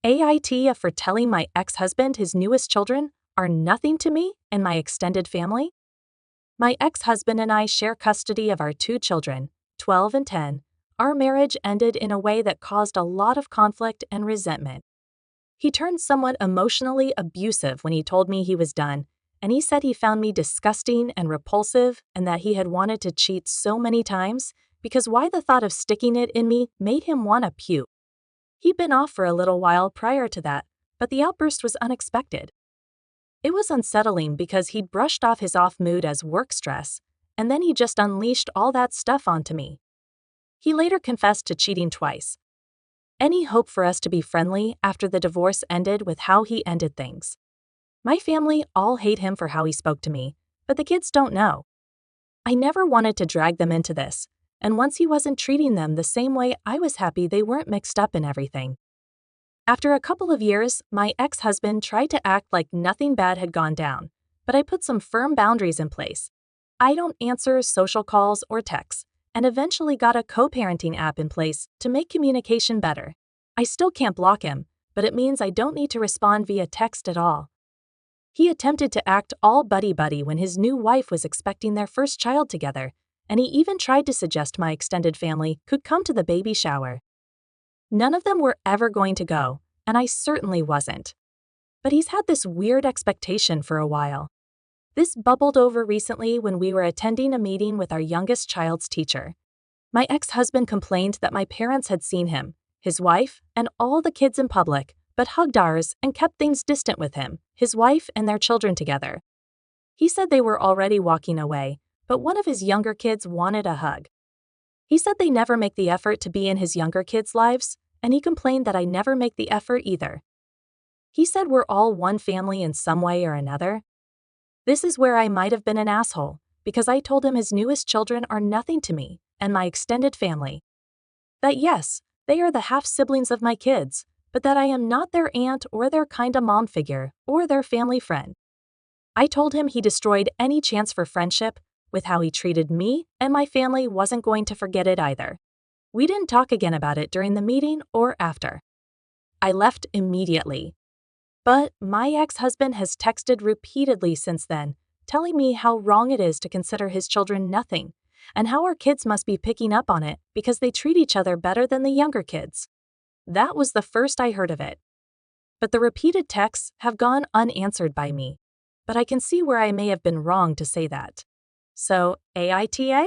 AITA for telling my ex-husband his newest children are nothing to me and my extended family? My ex-husband and I share custody of our two children, 12 and 10. Our marriage ended in a way that caused a lot of conflict and resentment. He turned somewhat emotionally abusive when he told me he was done, and he said he found me disgusting and repulsive and that he had wanted to cheat so many times because why the thought of sticking it in me made him want to puke. He'd been off for a little while prior to that, but the outburst was unexpected. It was unsettling because he'd brushed off his off mood as work stress, and then he just unleashed all that stuff onto me. He later confessed to cheating twice. Any hope for us to be friendly after the divorce ended with how he ended things? My family all hate him for how he spoke to me, but the kids don't know. I never wanted to drag them into this, and once he wasn't treating them the same way, I was happy they weren't mixed up in everything. After a couple of years, my ex-husband tried to act like nothing bad had gone down, but I put some firm boundaries in place. I don't answer social calls or texts, and eventually got a co-parenting app in place to make communication better. I still can't block him, but it means I don't need to respond via text at all. He attempted to act all buddy-buddy when his new wife was expecting their first child together, and he even tried to suggest my extended family could come to the baby shower. None of them were ever going to go, and I certainly wasn't. But he's had this weird expectation for a while. This bubbled over recently when we were attending a meeting with our youngest child's teacher. My ex-husband complained that my parents had seen him, his wife, and all the kids in public, but hugged ours and kept things distant with him, his wife, and their children together. He said they were already walking away, but one of his younger kids wanted a hug. He said they never make the effort to be in his younger kids' lives, and he complained that I never make the effort either. He said we're all one family in some way or another. This is where I might have been an asshole, because I told him his newest children are nothing to me and my extended family. That yes, they are the half-siblings of my kids, but that I am not their aunt or their kinda mom figure or their family friend. I told him he destroyed any chance for friendship with how he treated me, and my family wasn't going to forget it either. We didn't talk again about it during the meeting or after. I left immediately. But my ex-husband has texted repeatedly since then, telling me how wrong it is to consider his children nothing, and how our kids must be picking up on it because they treat each other better than the younger kids. That was the first I heard of it. But the repeated texts have gone unanswered by me. But I can see where I may have been wrong to say that. So, AITA?